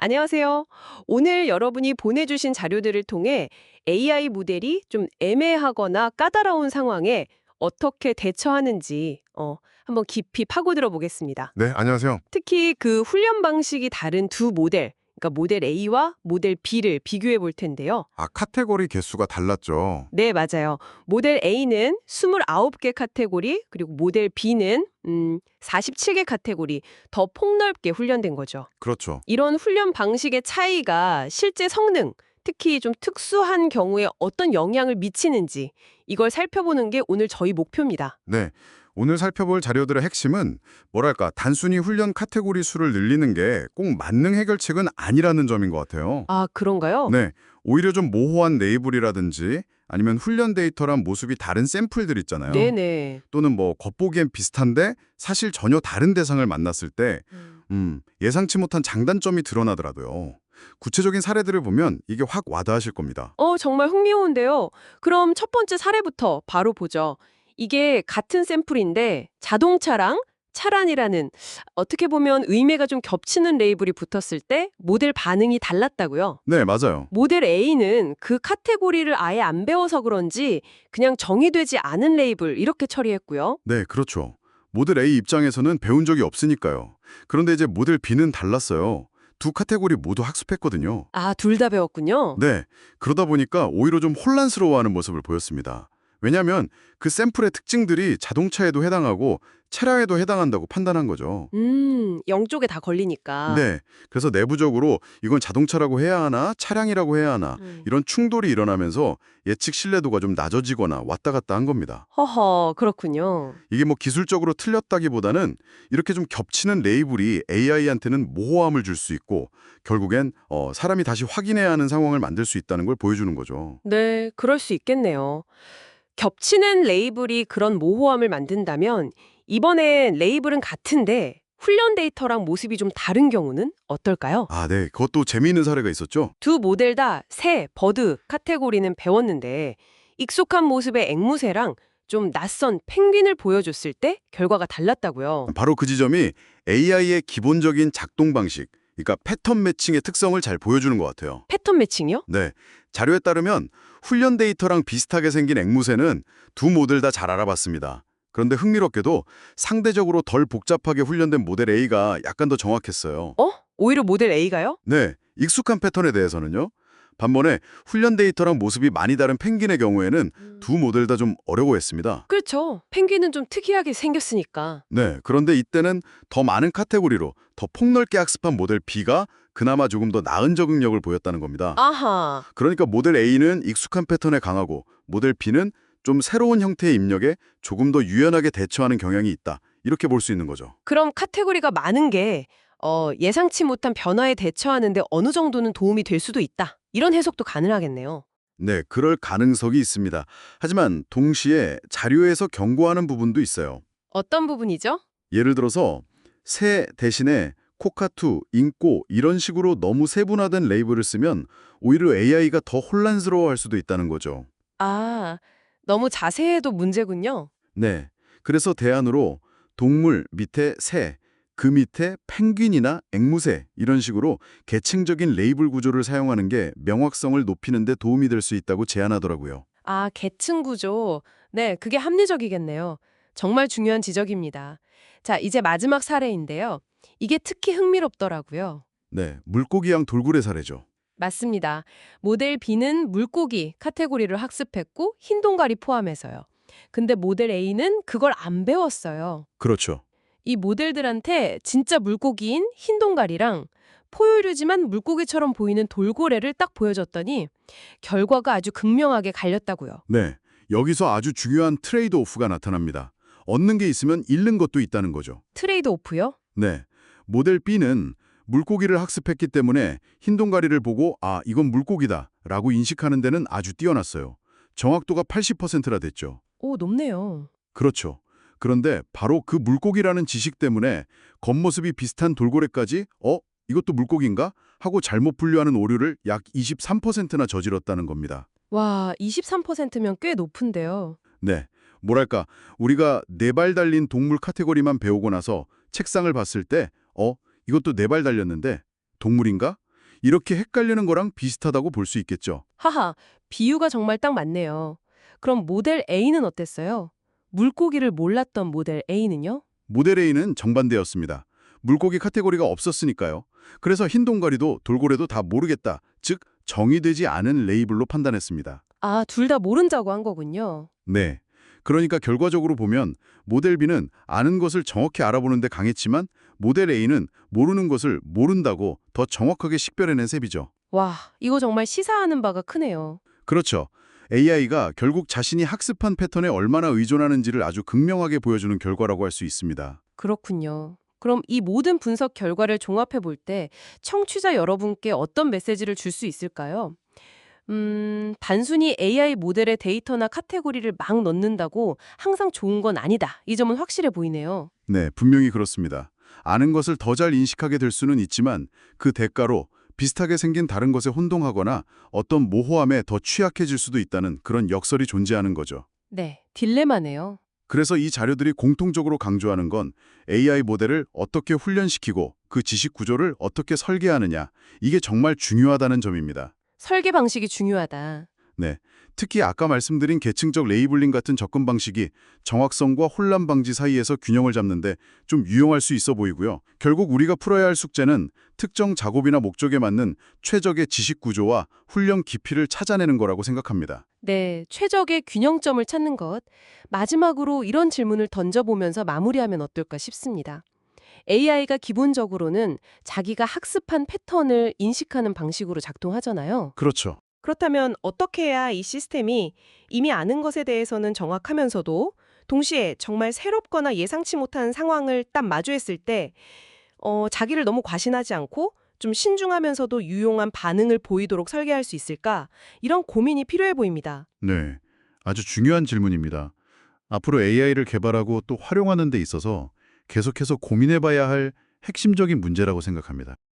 안녕하세요. 오늘 여러분이 보내주신 자료들을 통해 AI 모델이 좀 애매하거나 까다로운 상황에 어떻게 대처하는지 한번 깊이 파고들어 보겠습니다. 네, 안녕하세요. 특히 그 훈련 방식이 다른 두 모델, 그러니까 모델 A와 모델 B를 비교해 볼 텐데요. 카테고리 개수가 달랐죠. 네, 맞아요. 모델 A는 29개 카테고리, 그리고 모델 B는 47개 카테고리, 더 폭넓게 훈련된 거죠. 그렇죠. 이런 훈련 방식의 차이가 실제 성능, 특히 좀 특수한 경우에 어떤 영향을 미치는지 이걸 살펴보는 게 오늘 저희 목표입니다. 네, 오늘 살펴볼 자료들의 핵심은 뭐랄까, 단순히 훈련 카테고리 수를 늘리는 게 꼭 만능 해결책은 아니라는 점인 것 같아요. 아, 그런가요? 네, 오히려 좀 모호한 레이블이라든지 아니면 훈련 데이터랑 모습이 다른 샘플들 있잖아요. 네네. 또는 뭐 겉보기엔 비슷한데 사실 전혀 다른 대상을 만났을 때 예상치 못한 장단점이 드러나더라도요. 구체적인 사례들을 보면 이게 확 와닿으실 겁니다. 정말 흥미로운데요. 그럼 첫 번째 사례부터 바로 보죠. 이게 같은 샘플인데 자동차랑 차란이라는 어떻게 보면 의미가 좀 겹치는 레이블이 붙었을 때 모델 반응이 달랐다고요. 네, 맞아요. 모델 A는 그 카테고리를 아예 안 배워서 그런지 그냥 정의되지 않은 레이블 이렇게 처리했고요. 네, 그렇죠. 모델 A 입장에서는 배운 적이 없으니까요. 그런데 이제 모델 B는 달랐어요. 두 카테고리 모두 학습했거든요. 아, 둘 다 배웠군요. 네, 그러다 보니까 오히려 좀 혼란스러워하는 모습을 보였습니다. 왜냐하면 그 샘플의 특징들이 자동차에도 해당하고 차량에도 해당한다고 판단한 거죠. 영쪽에 다 걸리니까. 네, 그래서 내부적으로 이건 자동차라고 해야 하나 차량이라고 해야 하나 이런 충돌이 일어나면서 예측 신뢰도가 좀 낮아지거나 왔다 갔다 한 겁니다. 허허, 그렇군요. 이게 뭐 기술적으로 틀렸다기보다는 이렇게 좀 겹치는 레이블이 AI한테는 모호함을 줄 수 있고 결국엔 사람이 다시 확인해야 하는 상황을 만들 수 있다는 걸 보여주는 거죠. 네, 그럴 수 있겠네요. 겹치는 레이블이 그런 모호함을 만든다면 이번엔 레이블은 같은데 훈련 데이터랑 모습이 좀 다른 경우는 어떨까요? 네. 그것도 재미있는 사례가 있었죠? 두 모델 다 새, 버드 카테고리는 배웠는데 익숙한 모습의 앵무새랑 좀 낯선 펭귄을 보여줬을 때 결과가 달랐다고요. 바로 그 지점이 AI의 기본적인 작동 방식, 그러니까 패턴 매칭의 특성을 잘 보여주는 것 같아요. 패턴 매칭이요? 네. 자료에 따르면 훈련 데이터랑 비슷하게 생긴 앵무새는 두 모델 다 잘 알아봤습니다. 그런데 흥미롭게도 상대적으로 덜 복잡하게 훈련된 모델 A가 약간 더 정확했어요. 오히려 모델 A가요? 네, 익숙한 패턴에 대해서는요. 반면에 훈련 데이터랑 모습이 많이 다른 펭귄의 경우에는 두 모델 다 좀 어려워했습니다. 그렇죠. 펭귄은 좀 특이하게 생겼으니까. 네, 그런데 이때는 더 많은 카테고리로 더 폭넓게 학습한 모델 B가 그나마 조금 더 나은 적응력을 보였다는 겁니다. 아하. 그러니까 모델 A는 익숙한 패턴에 강하고 모델 B는 좀 새로운 형태의 입력에 조금 더 유연하게 대처하는 경향이 있다. 이렇게 볼 수 있는 거죠. 그럼 카테고리가 많은 게 예상치 못한 변화에 대처하는데 어느 정도는 도움이 될 수도 있다. 이런 해석도 가능하겠네요. 네, 그럴 가능성이 있습니다. 하지만 동시에 자료에서 경고하는 부분도 있어요. 어떤 부분이죠? 예를 들어서 새 대신에 코카투, 인꼬 이런 식으로 너무 세분화된 레이블을 쓰면 오히려 AI가 더 혼란스러워할 수도 있다는 거죠. 아, 너무 자세해도 문제군요. 네, 그래서 대안으로 동물 밑에 새, 그 밑에 펭귄이나 앵무새 이런 식으로 계층적인 레이블 구조를 사용하는 게 명확성을 높이는 데 도움이 될 수 있다고 제안하더라고요. 아, 계층 구조. 네, 그게 합리적이겠네요. 정말 중요한 지적입니다. 자, 이제 마지막 사례인데요. 이게 특히 흥미롭더라고요. 네, 물고기양 돌고래 사례죠. 맞습니다. 모델 B는 물고기 카테고리를 학습했고 흰 동가리 포함해서요. 근데 모델 A는 그걸 안 배웠어요. 그렇죠. 이 모델들한테 진짜 물고기인 흰 동가리랑 포유류지만 물고기처럼 보이는 돌고래를 딱 보여줬더니 결과가 아주 극명하게 갈렸다고요. 네, 여기서 아주 중요한 트레이드 오프가 나타납니다. 얻는 게 있으면 잃는 것도 있다는 거죠. 트레이드 오프요? 네, 모델 B는 물고기를 학습했기 때문에 흰 동가리를 보고 이건 물고기다 라고 인식하는 데는 아주 뛰어났어요. 정확도가 80%나 됐죠. 오, 높네요. 그렇죠. 그런데 바로 그 물고기라는 지식 때문에 겉모습이 비슷한 돌고래까지 이것도 물고기인가? 하고 잘못 분류하는 오류를 약 23%나 저질렀다는 겁니다. 와, 23%면 꽤 높은데요. 네, 뭐랄까, 우리가 네 발 달린 동물 카테고리만 배우고 나서 책상을 봤을 때 이것도 네 발 달렸는데 동물인가? 이렇게 헷갈리는 거랑 비슷하다고 볼 수 있겠죠. 하하, 비유가 정말 딱 맞네요. 그럼 모델 A는 어땠어요? 물고기를 몰랐던 모델 A는요? 모델 A는 정반대였습니다. 물고기 카테고리가 없었으니까요. 그래서 흰 동가리도 돌고래도 다 모르겠다. 즉, 정의되지 않은 레이블로 판단했습니다. 아, 둘 다 모른다고 한 거군요. 네. 그러니까 결과적으로 보면 모델 B는 아는 것을 정확히 알아보는 데 강했지만 모델 A는 모르는 것을 모른다고 더 정확하게 식별해낸 셈이죠. 와, 이거 정말 시사하는 바가 크네요. 그렇죠. AI가 결국 자신이 학습한 패턴에 얼마나 의존하는지를 아주 극명하게 보여주는 결과라고 할 수 있습니다. 그렇군요. 그럼 이 모든 분석 결과를 종합해 볼 때 청취자 여러분께 어떤 메시지를 줄 수 있을까요? 단순히 AI 모델의 데이터나 카테고리를 막 넣는다고 항상 좋은 건 아니다. 이 점은 확실해 보이네요. 네, 분명히 그렇습니다. 아는 것을 더 잘 인식하게 될 수는 있지만 그 대가로 비슷하게 생긴 다른 것에 혼동하거나 어떤 모호함에 더 취약해질 수도 있다는 그런 역설이 존재하는 거죠. 네, 딜레마네요. 그래서 이 자료들이 공통적으로 강조하는 건 AI 모델을 어떻게 훈련시키고 그 지식 구조를 어떻게 설계하느냐, 이게 정말 중요하다는 점입니다. 설계 방식이 중요하다. 네, 특히 아까 말씀드린 계층적 레이블링 같은 접근 방식이 정확성과 혼란 방지 사이에서 균형을 잡는데 좀 유용할 수 있어 보이고요. 결국 우리가 풀어야 할 숙제는 특정 작업이나 목적에 맞는 최적의 지식 구조와 훈련 깊이를 찾아내는 거라고 생각합니다. 네, 최적의 균형점을 찾는 것. 마지막으로 이런 질문을 던져보면서 마무리하면 어떨까 싶습니다. AI가 기본적으로는 자기가 학습한 패턴을 인식하는 방식으로 작동하잖아요. 그렇죠. 그렇다면 어떻게 해야 이 시스템이 이미 아는 것에 대해서는 정확하면서도 동시에 정말 새롭거나 예상치 못한 상황을 딱 마주했을 때 자기를 너무 과신하지 않고 좀 신중하면서도 유용한 반응을 보이도록 설계할 수 있을까? 이런 고민이 필요해 보입니다. 네, 아주 중요한 질문입니다. 앞으로 AI를 개발하고 또 활용하는 데 있어서 계속해서 고민해봐야 할 핵심적인 문제라고 생각합니다.